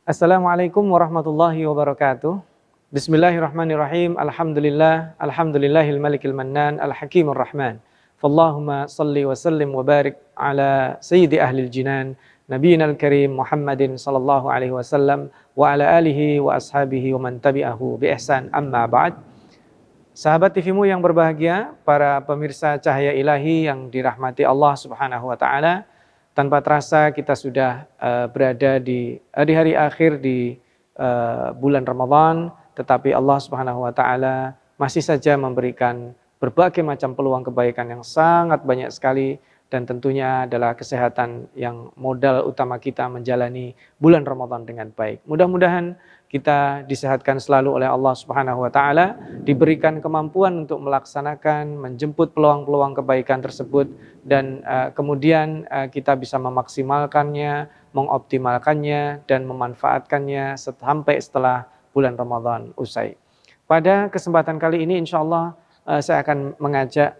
Assalamualaikum warahmatullahi wabarakatuh. Bismillahirrahmanirrahim. Alhamdulillahil malikil mannan, al-hakimur rahman. Fallahumma salli wa sallim wa barik ala sayyidi ahlil jinan, nabiyina al-karim Muhammadin sallallahu alaihi wasallam wa ala alihi wa ashabihi wa man tabi'ahu bi ihsan, amma ba'd. Sahabat TVmu yang berbahagia, para pemirsa Cahaya Ilahi yang dirahmati Allah Subhanahu wa taala. Tanpa terasa kita sudah berada di hari akhir di bulan Ramadan, tetapi Allah Subhanahu wa taala masih saja memberikan berbagai macam peluang kebaikan yang sangat banyak sekali, dan tentunya adalah kesehatan yang modal utama kita menjalani bulan Ramadan dengan baik. Mudah-mudahan kita disehatkan selalu oleh Allah Subhanahu wa taala, diberikan kemampuan untuk melaksanakan, menjemput peluang-peluang kebaikan tersebut, dan kemudian kita bisa memaksimalkannya, mengoptimalkannya, dan memanfaatkannya sampai setelah bulan Ramadan usai. Pada kesempatan kali ini insyaallah saya akan mengajak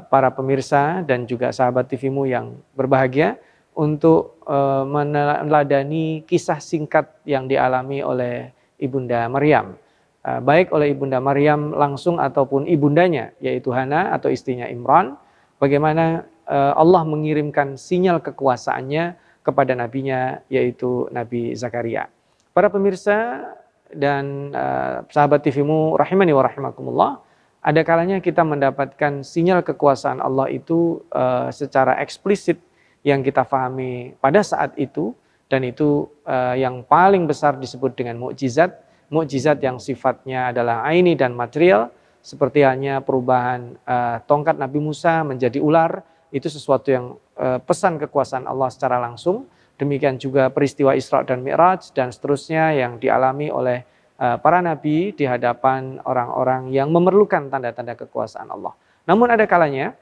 para pemirsa dan juga sahabat TVmu yang berbahagia untuk meneladani kisah singkat yang dialami oleh Ibunda Maryam. Baik oleh Ibunda Maryam langsung ataupun ibundanya, yaitu Hana atau istrinya Imran. Bagaimana Allah mengirimkan sinyal kekuasaannya kepada nabinya, yaitu Nabi Zakaria. Para pemirsa dan sahabat TVmu rahimani wa rahimakumullah, ada kalanya kita mendapatkan sinyal kekuasaan Allah itu secara eksplisit yang kita pahami pada saat itu, dan itu yang paling besar disebut dengan mukjizat. Mukjizat yang sifatnya adalah aini dan material, seperti halnya perubahan tongkat Nabi Musa menjadi ular, itu sesuatu yang pesan kekuasaan Allah secara langsung. Demikian juga peristiwa Isra dan Mi'raj dan seterusnya yang dialami oleh para nabi di hadapan orang-orang yang memerlukan tanda-tanda kekuasaan Allah. Namun ada kalanya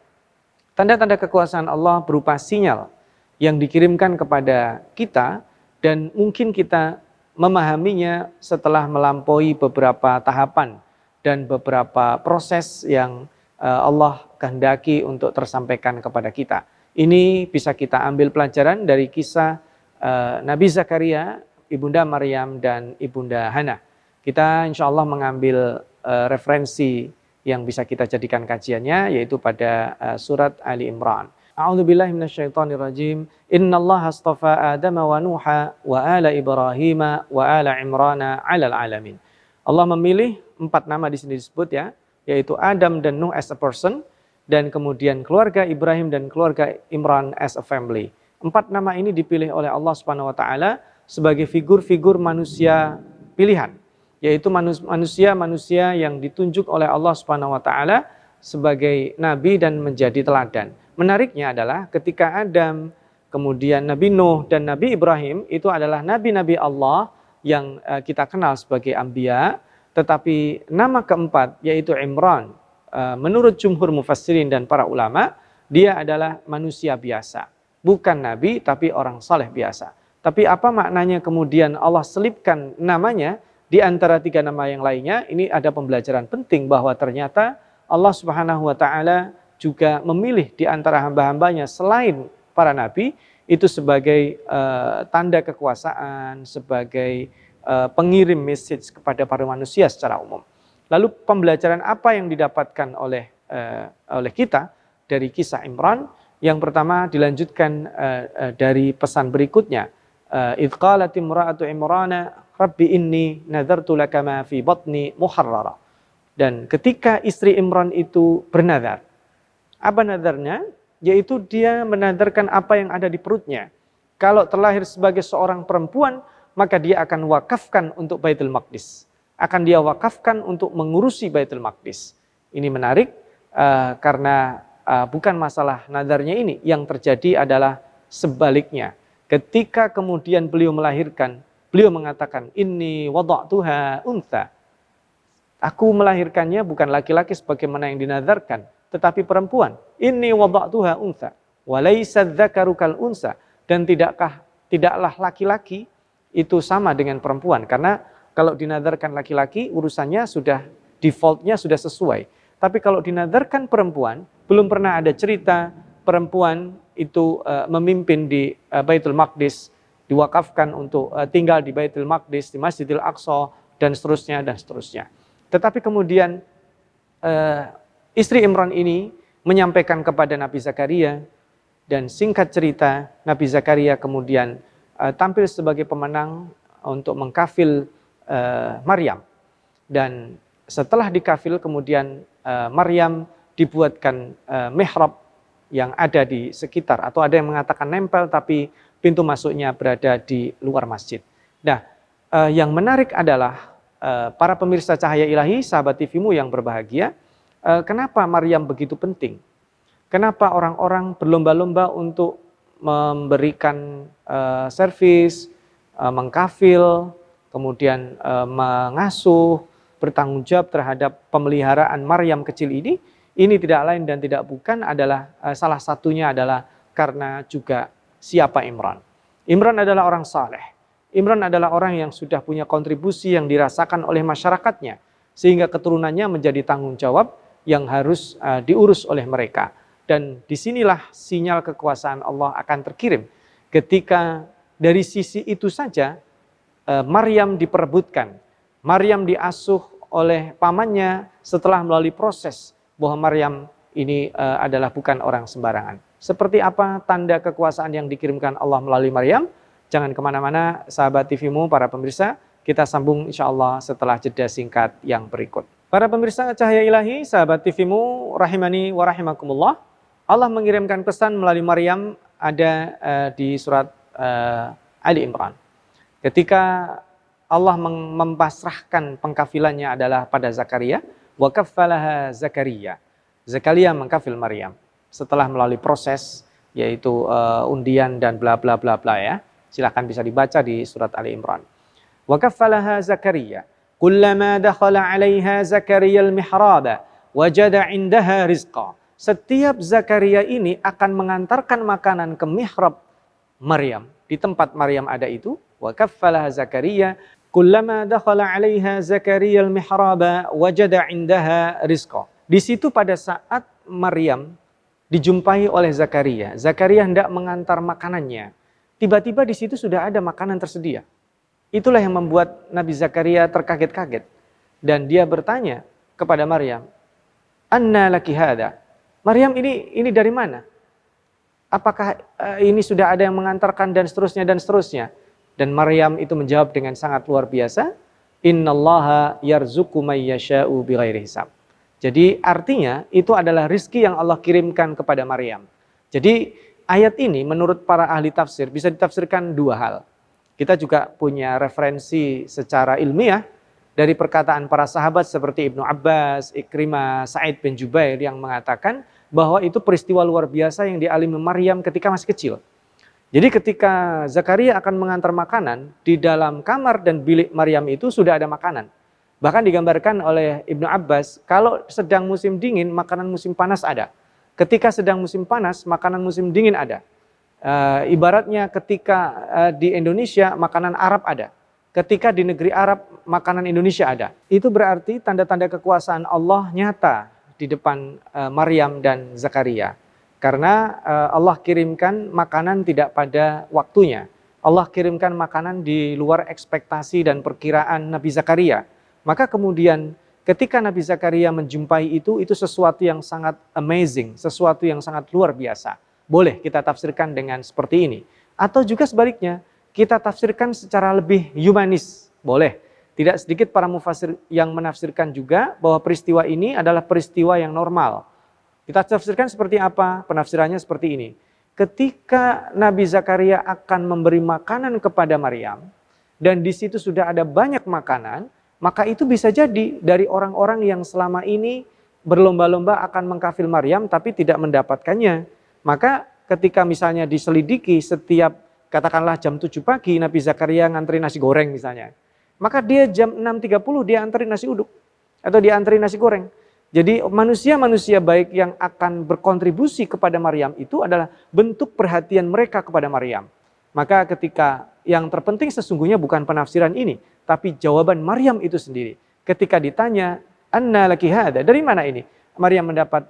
tanda-tanda kekuasaan Allah berupa sinyal yang dikirimkan kepada kita, dan mungkin kita memahaminya setelah melampaui beberapa tahapan dan beberapa proses yang Allah kehendaki untuk tersampaikan kepada kita. Ini bisa kita ambil pelajaran dari kisah Nabi Zakaria, Ibunda Maryam, dan Ibunda Hana. Kita insya Allah mengambil referensi yang bisa kita jadikan kajiannya, yaitu pada surat Ali Imran. A'udzubillahi minasyaitonirrajim. Innallaha astafa Adama wa Nuha wa ala Ibrahim wa ala Imrana 'alal alamin. Allah memilih 4 nama di sini disebut ya, yaitu Adam dan Nuh as a person, dan kemudian keluarga Ibrahim dan keluarga Imran as a family. 4 nama ini dipilih oleh Allah Subhanahu wa taala sebagai figur-figur manusia pilihan, yaitu manusia-manusia yang ditunjuk oleh Allah Subhanahu wa taala sebagai nabi dan menjadi teladan. Menariknya adalah ketika Adam, kemudian Nabi Nuh dan Nabi Ibrahim itu adalah nabi-nabi Allah yang kita kenal sebagai anbiya, tetapi nama keempat yaitu Imran, menurut jumhur mufassirin dan para ulama, dia adalah manusia biasa, bukan nabi tapi orang saleh biasa. Tapi apa maknanya kemudian Allah selipkan namanya di antara 3 nama yang lainnya? Ini ada pembelajaran penting bahwa ternyata Allah Subhanahu wa taala juga memilih di antara hamba-hambanya selain para nabi itu sebagai tanda kekuasaan, sebagai pengirim message kepada para manusia secara umum. Lalu pembelajaran apa yang didapatkan oleh kita dari kisah Imran? Yang pertama dilanjutkan dari pesan berikutnya. Idz qalat imra'atu Imrana rabbi inni nadartu laka ma fi batni muharrara. Dan ketika istri Imran itu bernazar, apa nadarnya? Yaitu dia menadarkan apa yang ada di perutnya. Kalau terlahir sebagai seorang perempuan, maka dia akan wakafkan untuk Baitul Maqdis. Akan dia wakafkan untuk mengurusi Baitul Maqdis. Ini menarik karena bukan masalah nadarnya ini. Yang terjadi adalah sebaliknya. Ketika kemudian beliau melahirkan, beliau mengatakan, inni wada'tuha untha. Aku melahirkannya bukan laki-laki sebagaimana yang dinadarkan, tetapi perempuan. Inni wada'tuha untha wa laysa dzakaru kal unsa. Dan tidaklah laki-laki itu sama dengan perempuan, karena kalau dinadarkan laki-laki urusannya sudah defaultnya sudah sesuai. Tapi kalau dinadarkan perempuan, belum pernah ada cerita perempuan itu memimpin di Baitul Maqdis diwakafkan untuk tinggal di Baitul Maqdis, di Masjidil Aqsa, dan seterusnya, dan seterusnya. Tetapi kemudian istri Imran ini menyampaikan kepada Nabi Zakaria, dan singkat cerita, Nabi Zakaria kemudian tampil sebagai pemenang untuk mengkafil Maryam. Dan setelah dikafil kemudian Maryam dibuatkan mihrab yang ada di sekitar, atau ada yang mengatakan nempel tapi pintu masuknya berada di luar masjid. Nah, yang menarik adalah para pemirsa Cahaya Ilahi, sahabat TV-mu yang berbahagia, kenapa Maryam begitu penting? Kenapa orang-orang berlomba-lomba untuk memberikan servis, mengkafil, kemudian mengasuh, bertanggung jawab terhadap pemeliharaan Maryam kecil ini? Ini tidak lain dan tidak bukan adalah salah satunya adalah karena juga siapa Imran. Imran adalah orang saleh. Imran adalah orang yang sudah punya kontribusi yang dirasakan oleh masyarakatnya, sehingga keturunannya menjadi tanggung jawab yang harus diurus oleh mereka. Dan disinilah sinyal kekuasaan Allah akan terkirim. Ketika dari sisi itu saja Maryam diperebutkan. Maryam diasuh oleh pamannya setelah melalui proses bahwa Maryam ini adalah bukan orang sembarangan. Seperti apa tanda kekuasaan yang dikirimkan Allah melalui Maryam? Jangan kemana-mana, sahabat TV-mu, para pemirsa. Kita sambung insya Allah setelah jeda singkat yang berikut. Para pemirsa Cahaya Ilahi, sahabat TV-mu, rahimani wa rahimakumullah. Allah mengirimkan pesan melalui Maryam ada di surat Ali Imran. Ketika Allah mempasrahkan pengkafilannya adalah pada Zakaria, wa kaffalaha Zakaria. Zakaria mengkafil Maryam setelah melalui proses yaitu undian dan bla bla bla bla ya. Silakan bisa dibaca di surat Ali Imran. Wa kaffalaha Zakaria kullama dakhala 'alaiha Zakaria al-mihraba wajada 'indaha rizqa. Setiap Zakaria ini akan mengantarkan makanan ke mihrab Maryam, di tempat Maryam ada itu. Wa kaffalaha Zakaria kullama dakhala 'alaiha Zakaria al-mihraba wajada 'indaha rizqa. Di situ pada saat Maryam dijumpai oleh Zakaria, Zakaria hendak mengantar makanannya. Tiba-tiba di situ sudah ada makanan tersedia. Itulah yang membuat Nabi Zakaria terkaget-kaget. Dan dia bertanya kepada Maryam, "Anna laki hada?" Maryam, ini dari mana? Apakah ini sudah ada yang mengantarkan dan seterusnya dan seterusnya? Dan Maryam itu menjawab dengan sangat luar biasa, "Innallaha yarzuqu may yasha'u bighairi hisab." Jadi artinya itu adalah rizki yang Allah kirimkan kepada Maryam. Jadi ayat ini menurut para ahli tafsir bisa ditafsirkan dua hal. Kita juga punya referensi secara ilmiah dari perkataan para sahabat seperti Ibnu Abbas, Ikrimah, Sa'id bin Jubair yang mengatakan bahwa itu peristiwa luar biasa yang dialami Maryam ketika masih kecil. Jadi ketika Zakaria akan mengantar makanan, di dalam kamar dan bilik Maryam itu sudah ada makanan. Bahkan digambarkan oleh Ibnu Abbas, kalau sedang musim dingin, makanan musim panas ada. Ketika sedang musim panas, makanan musim dingin ada. Ibaratnya ketika di Indonesia, makanan Arab ada. Ketika di negeri Arab, makanan Indonesia ada. Itu berarti tanda-tanda kekuasaan Allah nyata di depan Maryam dan Zakaria. Karena Allah kirimkan makanan tidak pada waktunya. Allah kirimkan makanan di luar ekspektasi dan perkiraan Nabi Zakaria. Maka kemudian ketika Nabi Zakaria menjumpai itu sesuatu yang sangat amazing, sesuatu yang sangat luar biasa. Boleh kita tafsirkan dengan seperti ini. Atau juga sebaliknya, kita tafsirkan secara lebih humanis. Boleh. Tidak sedikit para mufassir yang menafsirkan juga bahwa peristiwa ini adalah peristiwa yang normal. Kita tafsirkan seperti apa? Penafsirannya seperti ini. Ketika Nabi Zakaria akan memberi makanan kepada Maryam, dan di situ sudah ada banyak makanan, maka itu bisa jadi dari orang-orang yang selama ini berlomba-lomba akan mengkafil Maryam tapi tidak mendapatkannya. Maka ketika misalnya diselidiki setiap katakanlah jam 7 pagi Nabi Zakaria ngantri nasi goreng misalnya. Maka dia jam 6.30 dia antri nasi uduk atau dia antri nasi goreng. Jadi manusia-manusia baik yang akan berkontribusi kepada Maryam itu adalah bentuk perhatian mereka kepada Maryam. Maka ketika yang terpenting sesungguhnya bukan penafsiran ini, tapi jawaban Maryam itu sendiri. Ketika ditanya, "Anna laki hada?" Dari mana ini? Maryam mendapat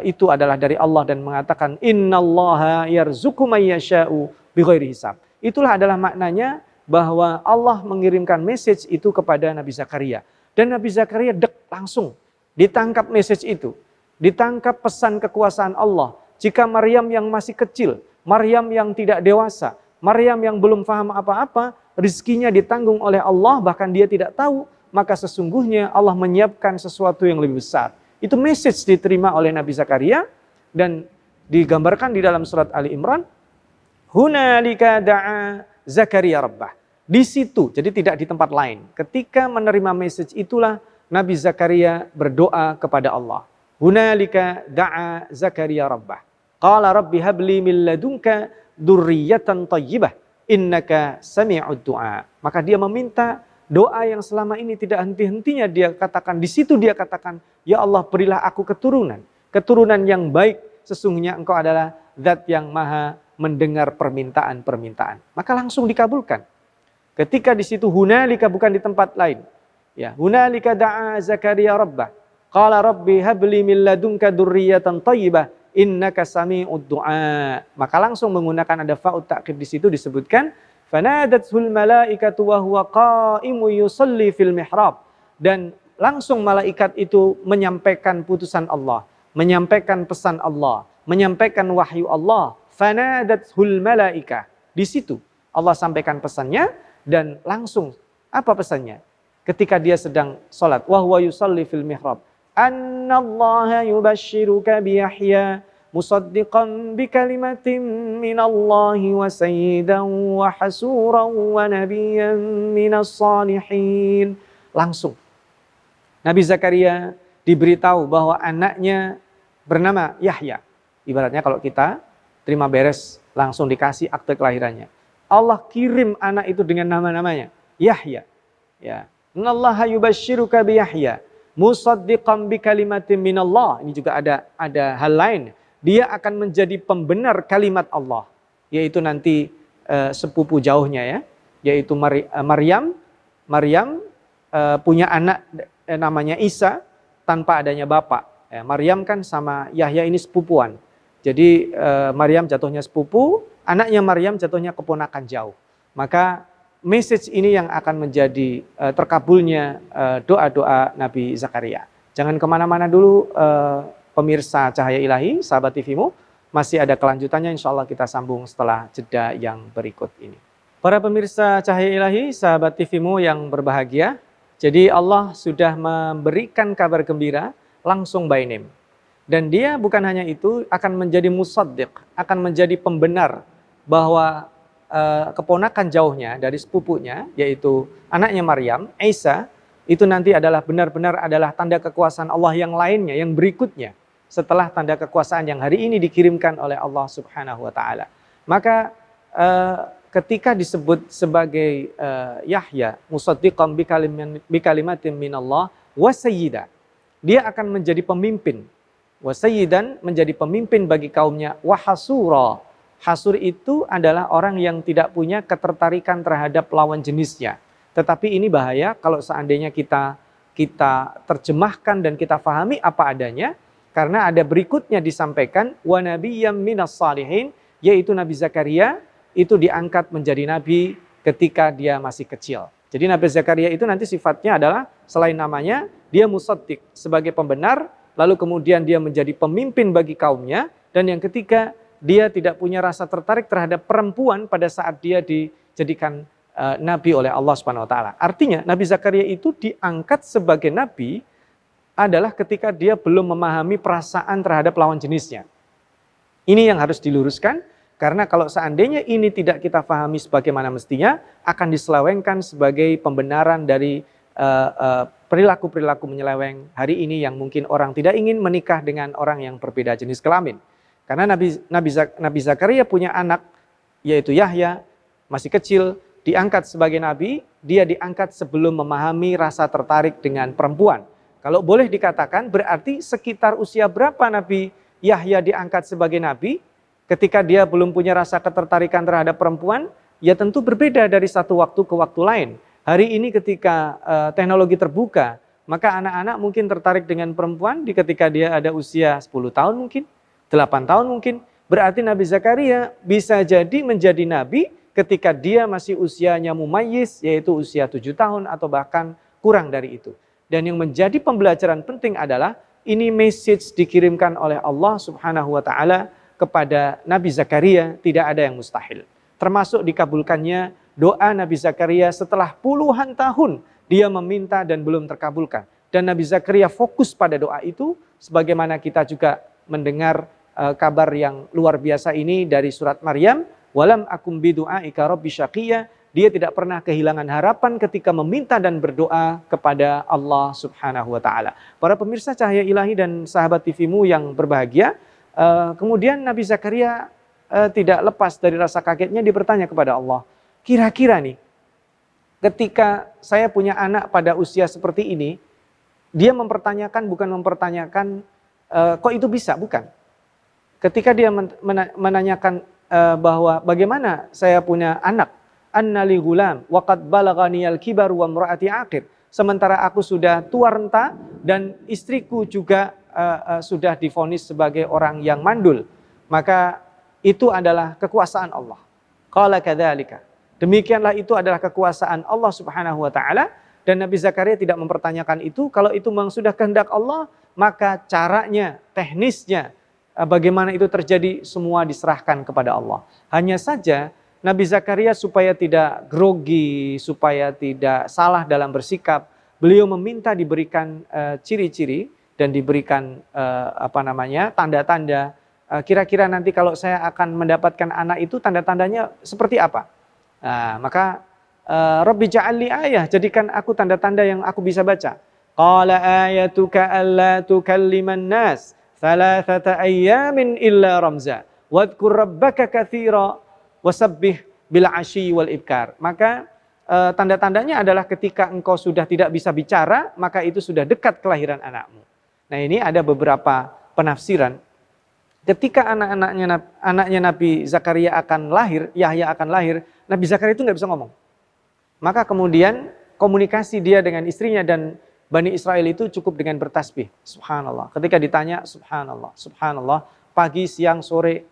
itu adalah dari Allah dan mengatakan, "Innallaha yarzuqu may yasha'u bighairi hisab." Itulah adalah maknanya bahwa Allah mengirimkan message itu kepada Nabi Zakaria. Dan Nabi Zakaria langsung ditangkap message itu. Ditangkap pesan kekuasaan Allah. Jika Maryam yang masih kecil, Maryam yang tidak dewasa, Maryam yang belum paham apa-apa, rizkinya ditanggung oleh Allah, bahkan dia tidak tahu, maka sesungguhnya Allah menyiapkan sesuatu yang lebih besar. Itu message diterima oleh Nabi Zakaria dan digambarkan di dalam surat Ali Imran. Hunalika da'a Zakaria rabbah. Di situ, jadi tidak di tempat lain. Ketika menerima message itulah Nabi Zakaria berdoa kepada Allah. Hunalika da'a Zakaria rabbah. Qala rabbi habli min ladunka dzurriyyatan thayyibah innaka sami'ud du'a. Maka dia meminta doa yang selama ini tidak henti-hentinya dia katakan. Di situ dia katakan, ya Allah berilah aku keturunan. Keturunan yang baik, sesungguhnya engkau adalah zat yang maha mendengar permintaan-permintaan. Maka langsung dikabulkan. Ketika di situ hunalika bukan di tempat lain. Ya, hunalika da'a Zakaria rabbah. Qala rabbi habli min ladunka dzurriyyatan thayyibah innaka sami'ud du'a. Maka langsung menggunakan ada fa'ut ta'qib di situ disebutkan fanadathul malaikatu wa huwa qa'imun yusalli fil mihrab. Dan langsung malaikat itu menyampaikan putusan Allah, menyampaikan pesan Allah, menyampaikan wahyu Allah. Fanadathul malaika. Di situ Allah sampaikan pesannya dan langsung apa pesannya? Ketika dia sedang salat, wa huwa yusalli fil mihrab. Annallaha yubashshiruka bi Yahya musaddiqan bi kalimatin minallahi wa sayyidan wa hasuran wa nabiyyan minas salihin. Langsung Nabi Zakaria diberitahu bahwa anaknya bernama Yahya. Ibaratnya kalau kita terima beres langsung dikasih akte kelahirannya. Allah kirim anak itu dengan nama-namanya. Yahya. Ya. Innallaha yubashshiruka bi Yahya musaddiqan bi kalimatin minallah. Ini juga ada hal lain. Dia akan menjadi pembenar kalimat Allah, yaitu nanti sepupu jauhnya ya, yaitu Maryam punya anak namanya Isa tanpa adanya bapak. Maryam kan sama Yahya ini sepupuan. Jadi Maryam jatuhnya sepupu, anaknya Maryam jatuhnya keponakan jauh. Maka message ini yang akan menjadi terkabulnya doa-doa Nabi Zakaria. Jangan kemana-mana dulu pemirsa Cahaya Ilahi, sahabat TVmu. Masih ada kelanjutannya, insya Allah kita sambung setelah jeda yang berikut ini. Para pemirsa Cahaya Ilahi, sahabat TVmu yang berbahagia. Jadi Allah sudah memberikan kabar gembira langsung by name. Dan dia bukan hanya itu, akan menjadi musaddiq, akan menjadi pembenar bahwa keponakan jauhnya dari sepupunya, yaitu anaknya Maryam, Isa, itu nanti adalah benar-benar adalah tanda kekuasaan Allah yang lainnya, yang berikutnya. Setelah tanda kekuasaan yang hari ini dikirimkan oleh Allah Subhanahu wa Ta'ala. Maka ketika disebut sebagai Yahya, musaddiqan bi kalimatin minallah wa sayyida, dia akan menjadi pemimpin. Wa sayyidan menjadi pemimpin bagi kaumnya. Wa hasura. Hasur itu adalah orang yang tidak punya ketertarikan terhadap lawan jenisnya. Tetapi ini bahaya kalau seandainya kita terjemahkan dan kita fahami apa adanya. Karena ada berikutnya disampaikan wa nabiyyam minas salihin, yaitu Nabi Zakaria itu diangkat menjadi nabi ketika dia masih kecil. Jadi Nabi Zakaria itu nanti sifatnya adalah selain namanya dia musaddiq sebagai pembenar. Lalu kemudian dia menjadi pemimpin bagi kaumnya. Dan yang ketiga, dia tidak punya rasa tertarik terhadap perempuan pada saat dia dijadikan nabi oleh Allah Subhanahu wa Ta'ala. Artinya Nabi Zakaria itu diangkat sebagai nabi adalah ketika dia belum memahami perasaan terhadap lawan jenisnya. Ini yang harus diluruskan, karena kalau seandainya ini tidak kita pahami sebagaimana mestinya, akan diselewengkan sebagai pembenaran dari perilaku-perilaku menyeleweng hari ini yang mungkin orang tidak ingin menikah dengan orang yang berbeda jenis kelamin. Karena Nabi Zakaria punya anak, yaitu Yahya, masih kecil, diangkat sebagai nabi, dia diangkat sebelum memahami rasa tertarik dengan perempuan. Kalau boleh dikatakan, berarti sekitar usia berapa Nabi Yahya diangkat sebagai nabi, ketika dia belum punya rasa ketertarikan terhadap perempuan, ya tentu berbeda dari satu waktu ke waktu lain. Hari ini ketika teknologi terbuka, maka anak-anak mungkin tertarik dengan perempuan ketika dia ada usia 10 tahun mungkin, 8 tahun mungkin. Berarti Nabi Zakaria bisa jadi menjadi nabi ketika dia masih usianya mumayyiz, yaitu usia 7 tahun atau bahkan kurang dari itu. Dan yang menjadi pembelajaran penting adalah ini message dikirimkan oleh Allah Subhanahu wa taala kepada Nabi Zakaria, tidak ada yang mustahil. Termasuk dikabulkannya doa Nabi Zakaria setelah puluhan tahun dia meminta dan belum terkabulkan. Dan Nabi Zakaria fokus pada doa itu, sebagaimana kita juga mendengar kabar yang luar biasa ini dari surat Maryam, walam akum bidu'aika rabbi syaqiyya. Dia tidak pernah kehilangan harapan ketika meminta dan berdoa kepada Allah Subhanahu wa taala. Para pemirsa Cahaya Ilahi dan sahabat TV-mu yang berbahagia, kemudian Nabi Zakaria tidak lepas dari rasa kagetnya, dia bertanya kepada Allah, kira-kira nih, ketika saya punya anak pada usia seperti ini, dia bukan mempertanyakan, kok itu bisa, bukan. Ketika dia menanyakan bahwa bagaimana saya punya anak, annali gulam waqad balaghaniyal kibar wa imraati aqir, sementara aku sudah tua renta dan istriku juga sudah divonis sebagai orang yang mandul, maka itu adalah kekuasaan Allah. Qala kadzalika, demikianlah itu adalah kekuasaan Allah Subhanahu wa taala. Dan Nabi Zakaria tidak mempertanyakan itu. Kalau itu memang sudah kehendak Allah, maka caranya, teknisnya, bagaimana itu terjadi, semua diserahkan kepada Allah. Hanya saja Nabi Zakaria supaya tidak grogi, supaya tidak salah dalam bersikap, beliau meminta diberikan ciri-ciri dan diberikan tanda-tanda. Kira-kira nanti kalau saya akan mendapatkan anak itu, tanda-tandanya seperti apa? Maka Rabbi ja'alli ayah, jadikan aku tanda-tanda yang aku bisa baca. Qala ayatuka alla tukalliman nas thalathata ayyamin illa ramza wadhkur rabbaka katsira wasabbih bil asyi wal ibkar. Maka tanda-tandanya adalah ketika engkau sudah tidak bisa bicara, maka itu sudah dekat kelahiran anakmu. Nah, ini ada beberapa penafsiran. Ketika anaknya Nabi Zakaria akan lahir, Yahya akan lahir, Nabi Zakaria itu nggak bisa ngomong. Maka kemudian komunikasi dia dengan istrinya dan Bani Israel itu cukup dengan bertasbih. Subhanallah. Ketika ditanya, subhanallah, subhanallah, pagi, siang, sore,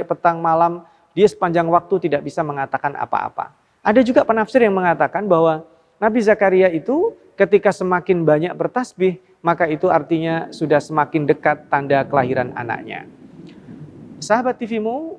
petang, malam, dia sepanjang waktu tidak bisa mengatakan apa-apa. Ada juga penafsir yang mengatakan bahwa Nabi Zakaria itu ketika semakin banyak bertasbih, maka itu artinya sudah semakin dekat tanda kelahiran anaknya. Sahabat TV-mu,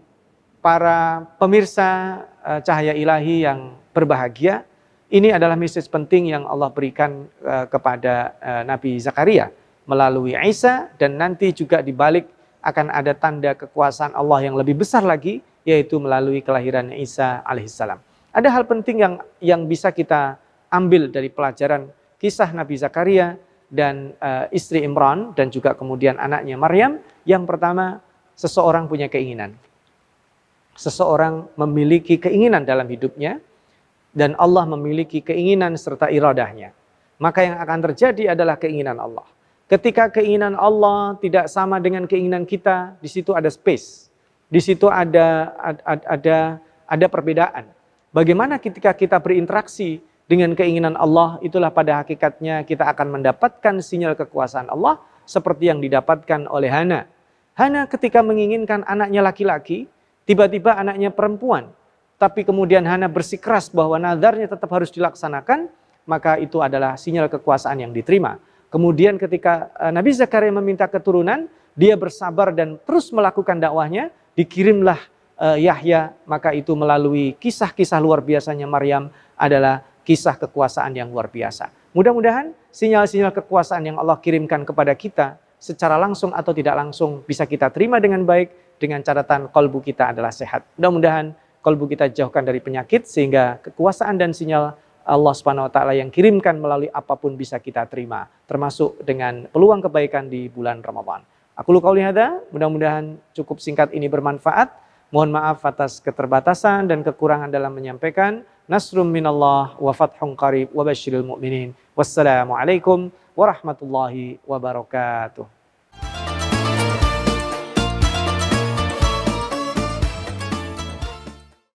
para pemirsa Cahaya Ilahi yang berbahagia, ini adalah message penting yang Allah berikan kepada Nabi Zakaria melalui Isa, dan nanti juga dibalik akan ada tanda kekuasaan Allah yang lebih besar lagi, yaitu melalui kelahiran Isa alaihissalam. Ada hal penting yang bisa kita ambil dari pelajaran kisah Nabi Zakaria dan istri Imran dan juga kemudian anaknya Maryam. Yang pertama, seseorang punya keinginan. Seseorang memiliki keinginan dalam hidupnya, dan Allah memiliki keinginan serta iradahnya. Maka yang akan terjadi adalah keinginan Allah. Ketika keinginan Allah tidak sama dengan keinginan kita, di situ ada space. Di situ ada perbedaan. Bagaimana ketika kita berinteraksi dengan keinginan Allah, itulah pada hakikatnya kita akan mendapatkan sinyal kekuasaan Allah seperti yang didapatkan oleh Hana. Hana ketika menginginkan anaknya laki-laki, tiba-tiba anaknya perempuan. Tapi kemudian Hana bersikeras bahwa nadarnya tetap harus dilaksanakan, maka itu adalah sinyal kekuasaan yang diterima. Kemudian ketika Nabi Zakaria meminta keturunan, dia bersabar dan terus melakukan dakwahnya, dikirimlah Yahya, maka itu melalui kisah-kisah luar biasanya Maryam adalah kisah kekuasaan yang luar biasa. Mudah-mudahan sinyal-sinyal kekuasaan yang Allah kirimkan kepada kita secara langsung atau tidak langsung bisa kita terima dengan baik, dengan catatan kolbu kita adalah sehat. Mudah-mudahan kolbu kita jauhkan dari penyakit, sehingga kekuasaan dan sinyal Allah Subhanahu wa taala yang kirimkan melalui apapun bisa kita terima, termasuk dengan peluang kebaikan di bulan Ramadan. Aku qouli hadza, mudah-mudahan cukup singkat ini bermanfaat. Mohon maaf atas keterbatasan dan kekurangan dalam menyampaikan. Nasrum minallah wa fathun qarib wa basyiril mu'minin. Wassalamualaikum warahmatullahi wabarakatuh.